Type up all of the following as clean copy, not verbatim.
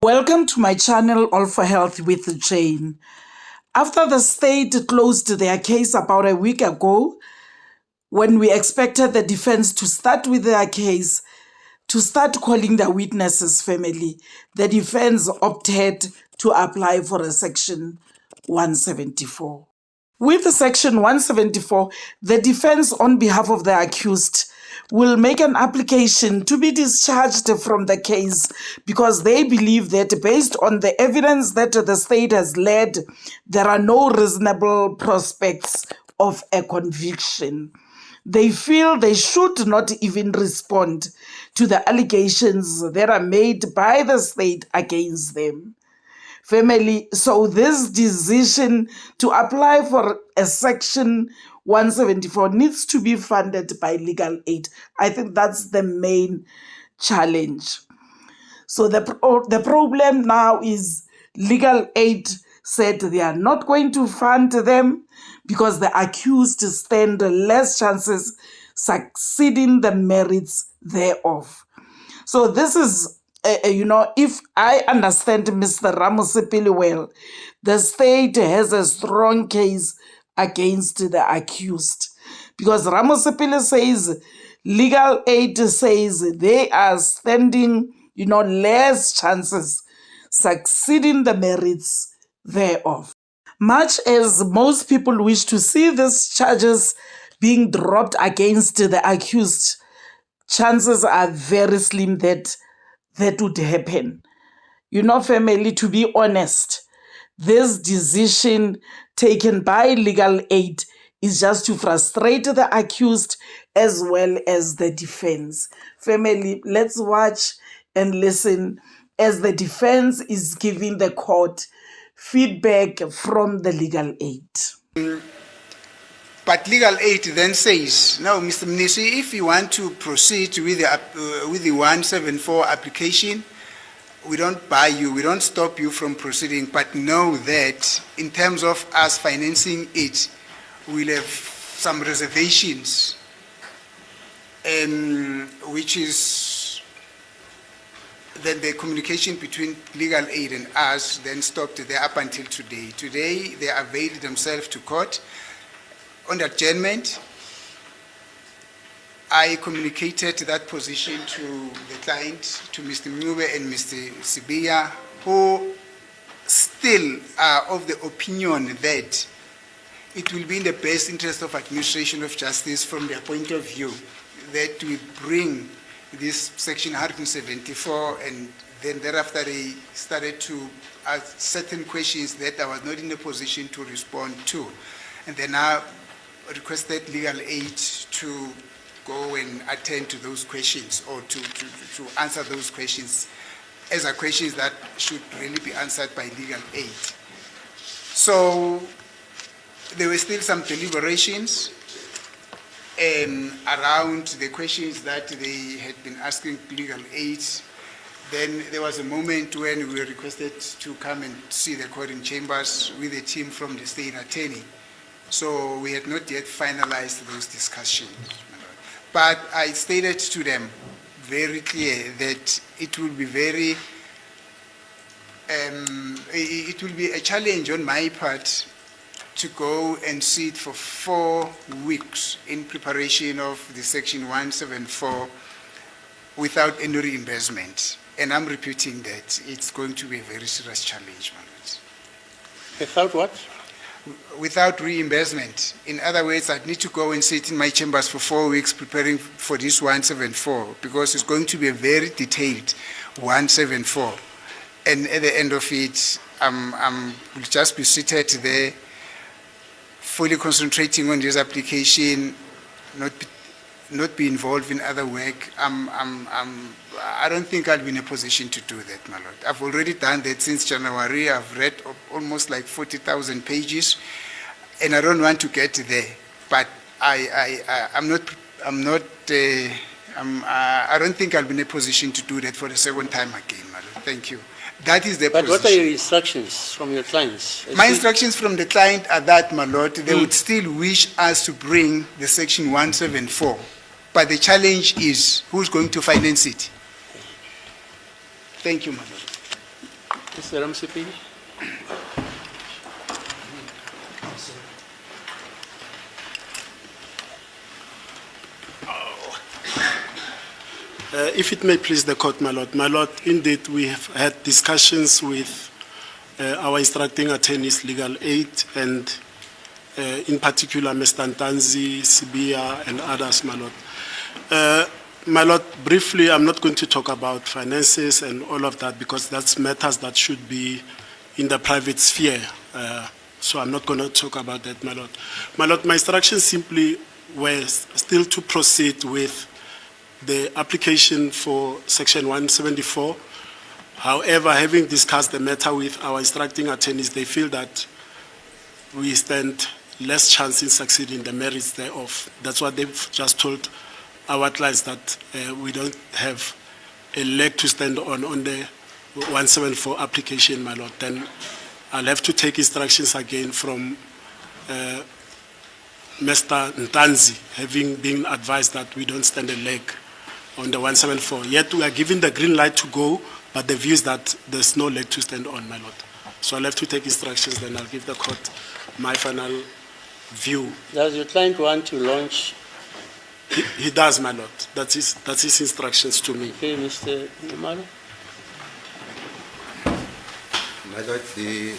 Welcome to my channel, All for Health with Jane. After the state closed their case about a week ago, when we expected the defense to start with their case, to start calling the witnesses' family, the defense opted to apply for a Section 174. With Section 174, the defense, on behalf of the accused, will make an application to be discharged from the case because they believe that based on the evidence that the state has led, there are no reasonable prospects of a conviction. They feel they should not even respond to the allegations that are made by the state against them. Family, so this decision to apply for a Section 174 needs to be funded by legal aid. I think that's the main challenge. So the problem now is legal aid said they are not going to fund them because the accused stand less chances succeeding the merits thereof. So this is, if I understand Mr. Ramosepili well, the state has a strong case against the accused because Ramosepili says legal aid says they are standing, less chances succeeding the merits thereof. Much as most people wish to see these charges being dropped against the accused, chances are very slim that would happen. Family, to be honest, this decision taken by legal aid is just to frustrate the accused as well as the defense. Family, let's watch and listen as the defense is giving the court feedback from the legal aid. But legal aid then says, no, Mr. Mnisi, if you want to proceed with the 174 application, we don't bar you, we don't stop you from proceeding, but know that in terms of us financing it, we'll have some reservations, which is then the communication between legal aid and us then stopped there up until today. Today, they availed themselves to court. On adjournment, I communicated that position to the client, to Mr. Mube and Mr. Sibiya, who still are of the opinion that it will be in the best interest of administration of justice from their point of view that we bring this Section 174, and then thereafter they started to ask certain questions that I was not in a position to respond to. And then I requested legal aid to go and attend to those questions or to answer those questions as are questions that should really be answered by legal aid. So there were still some deliberations around the questions that they had been asking legal aid. Then there was a moment when we were requested to come and see the court in chambers with a team from the state attorney. So we had not yet finalized those discussions. But I stated to them very clear that it will be it will be a challenge on my part to go and sit for 4 weeks in preparation of the Section 174 without any reimbursement. And I'm repeating that it's going to be a very serious challenge, my lord. Without what? Without reimbursement. In other words, I'd need to go and sit in my chambers for 4 weeks preparing for this 174 because it's going to be a very detailed 174. And at the end of it, will just be seated there, fully concentrating on this application, not be involved in other work. I don't think I'll be in a position to do that, my lord. I've already done that since January. I've read almost like 40,000 pages, and I don't want to get there. But I don't think I'll be in a position to do that for the second time again, my lord. Thank you. That is the But position. what are your instructions from your clients? My instructions from the client are that, my lord, they would still wish us to bring the Section 174. But the challenge is who's going to finance it. Thank you, my lord. Mr. Ramsipi? If it may please the court, my lord. My lord, indeed, we have had discussions with our instructing attorney's legal aid and in particular Mr. Ntanzi, Sibia, and others, my lord. My lord, briefly, I'm not going to talk about finances and all of that because that's matters that should be in the private sphere. So I'm not going to talk about that, my lord. My lord, my instructions simply were still to proceed with the application for Section 174. However, having discussed the matter with our instructing attorneys, they feel that we stand less chance in succeeding the merits thereof. That's what they've just told our clients, that we don't have a leg to stand on the 174 application, my lord. Then I'll have to take instructions again from Mr. Ntanzi, having been advised that we don't stand a leg on the 174. Yet we are given the green light to go, but the view is that there's no leg to stand on, my lord. So I'll have to take instructions, then I'll give the court my final view. Does your client want to launch? He does, my lord. That's his instructions to me. Okay, Mr. Nemalo? My lord, the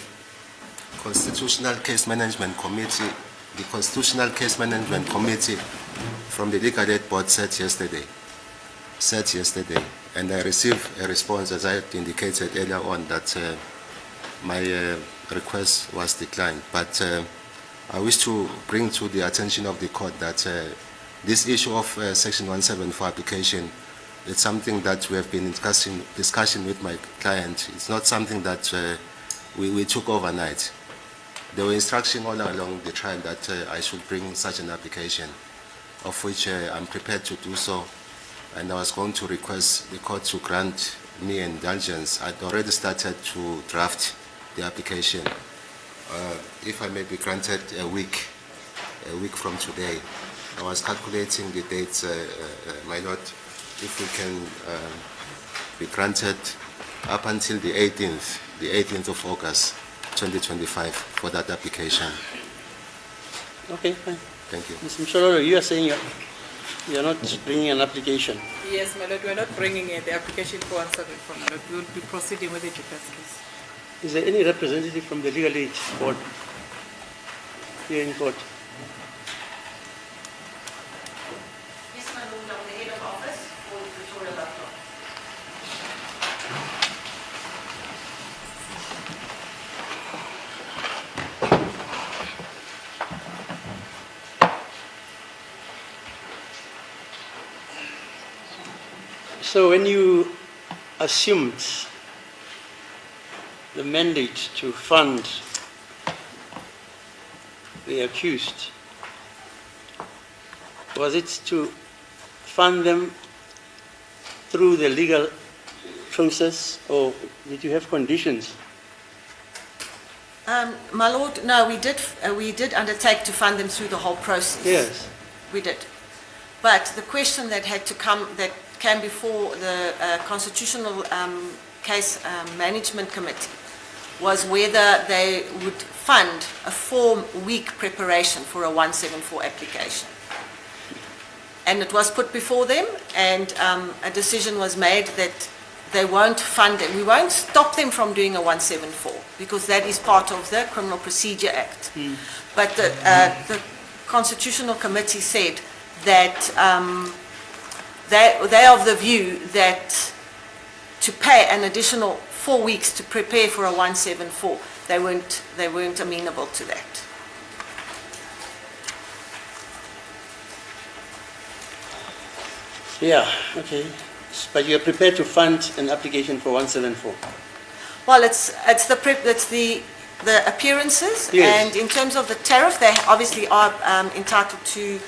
Constitutional Case Management Committee from the Legal Aid Board said yesterday, and I received a response, as I had indicated earlier on, that my request was declined. But I wish to bring to the attention of the court that this issue of Section 174 application, it's something that we have been in discussion with my client. It's not something that we took overnight. There were instructions all along the trial that I should bring such an application, of which I'm prepared to do so. And I was going to request the court to grant me indulgence. I'd already started to draft the application. If I may be granted a week from today. I was calculating the dates, my lord, if we can be granted up until the 18th of August, 2025, for that application. Okay, fine. Thank you. Mr. Mshololo, you are saying you're not bringing an application. Yes, my lord, we're not bringing the application for 174, my lord. We will be proceeding with the defense case. Is there any representative from the legal aid board here in court? Yes, my lord, I'm the head of office for the Pretoria Laptop. So when you assumed the mandate to fund the accused, was it to fund them through the legal process, or did you have conditions? My lord, no, we did undertake to fund them through the whole process. Yes. We did. But the question that came before the Constitutional Case Management Committee was whether they would fund a 4-week preparation for a 174 application. And it was put before them, and a decision was made that they won't fund it. We won't stop them from doing a 174 because that is part of the Criminal Procedure Act. But the Constitutional Committee said that they are of the view that to pay an additional 4 weeks to prepare for a 174, they weren't amenable to that. Yeah, okay. But you're prepared to fund an application for 174? Well, it's the appearances, yes. And in terms of the tariff, they obviously are entitled to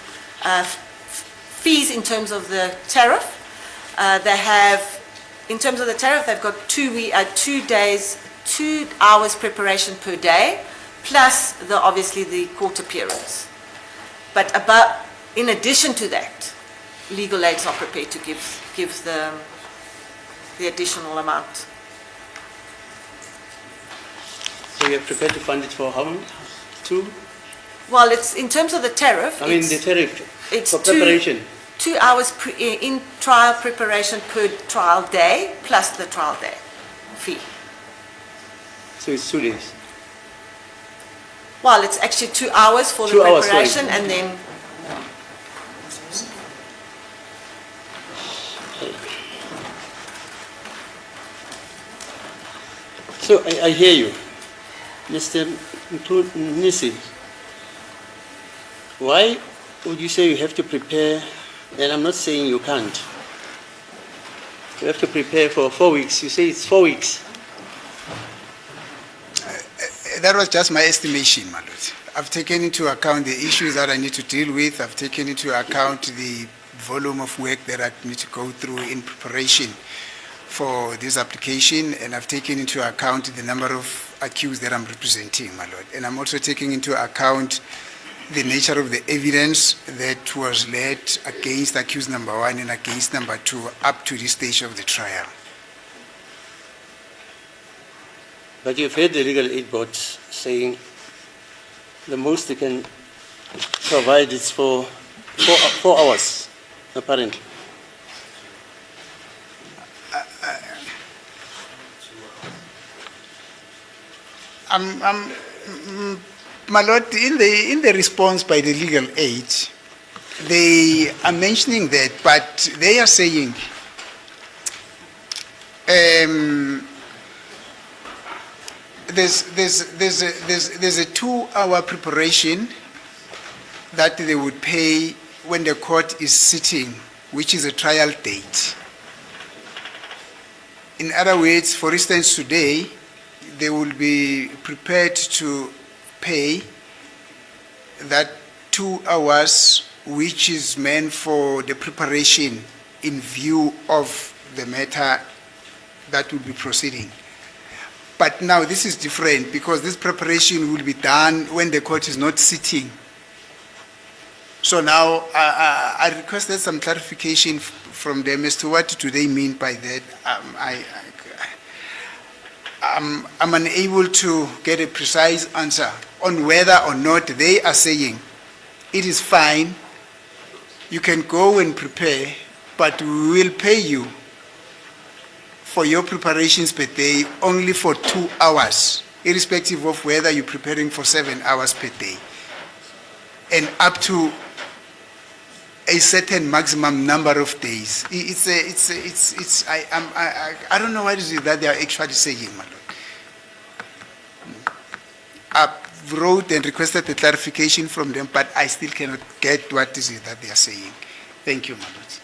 fees in terms of the tariff. In terms of the tariff, they've got 2 days, 2 hours preparation per day, plus obviously the court appearance. But in addition to that, legal aids are prepared to give the additional amount. So you have prepared to fund it for how long? 2? Well, it's in terms of the tariff. I mean the it's- tariff it's for two- preparation. 2 hours in trial preparation per trial day plus the trial day fee. So it's 2 days. Well, it's actually 2 hours for the 2 hours, sorry. preparation and then, So I hear you. Mr. Nisi, why would you say you have to prepare, and I'm not saying you can't, you have to prepare for 4 weeks, you say it's 4 weeks. That was just my estimation, my lord. I've taken into account the issues that I need to deal with. I've taken into account the volume of work that I need to go through in preparation for this application, and I've taken into account the number of accused that I'm representing, my lord. And I'm also taking into account the nature of the evidence that was led against accused number 1 and against number 2 up to this stage of the trial. But you've heard the legal aid board saying the most they can provide is for 4 hours, apparently. My lord, in the response by the legal aid, they are mentioning that, but they are saying there's a 2-hour preparation that they would pay when the court is sitting, which is a trial date. In other words, for instance, today, they will be prepared to pay that 2 hours, which is meant for the preparation in view of the matter that will be proceeding. But now this is different because this preparation will be done when the court is not sitting. So now I requested some clarification from them as to what do they mean by that. I'm unable to get a precise answer on whether or not they are saying it is fine, you can go and prepare, but we will pay you for your preparations per day only for 2 hours, irrespective of whether you're preparing for 7 hours per day, and up to a certain maximum number of days. I don't know what it is that they are actually saying, my lord. I wrote and requested a clarification from them, but I still cannot get what is it that they are saying. Thank you, my lord.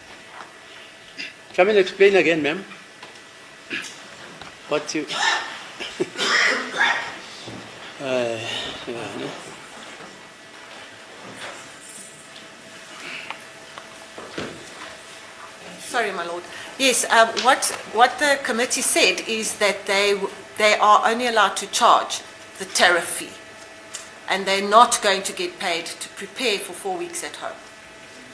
Come and explain again, ma'am. What you... no. sorry, my lord. Yes, what the committee said is that they are only allowed to charge the tariff fee, and they're not going to get paid to prepare for 4 weeks at home.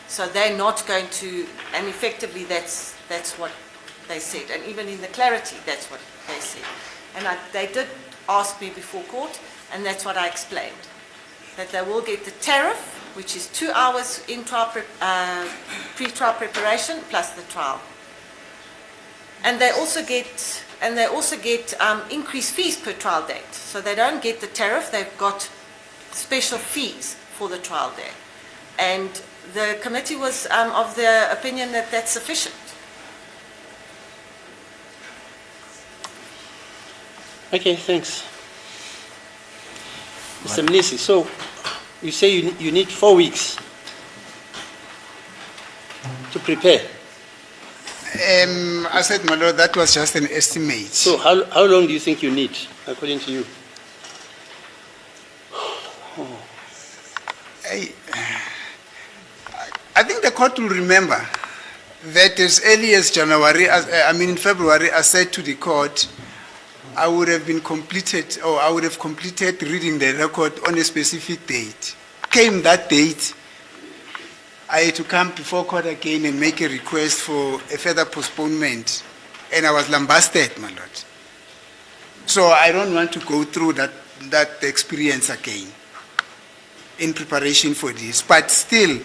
So they're not going to, and effectively that's what they said, and even in the clarity, that's what they said. And they did ask me before court, and that's what I explained, that they will get the tariff, which is 2 hours in trial pre-trial preparation plus the trial. And they also get increased fees per trial date. So they don't get the tariff, they've got special fees for the trial day. And the committee was of the opinion that that's sufficient. Okay, thanks. Mr. Mnisi, so you say you need 4 weeks to prepare. I said, my lord, that was just an estimate. So how long do you think you need, according to you? I think the court will remember that as early as January, in February, I said to the court, I would have completed reading the record on a specific date. Came that date, I had to come before court again and make a request for a further postponement, and I was lambasted, my lord. So I don't want to go through that that experience again in preparation for this. But still,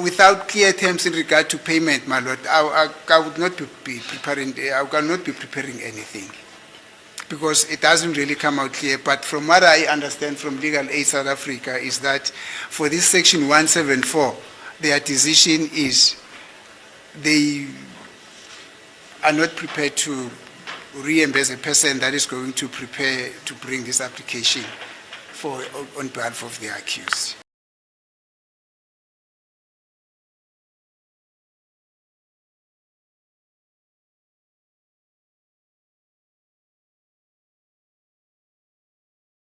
without clear terms in regard to payment, my lord, I would not be preparing. I cannot be preparing anything because it doesn't really come out clear. But from what I understand from Legal Aid South Africa is that for this section 174, their decision is they are not prepared to reimburse a person that is going to prepare to bring this application on behalf of the accused.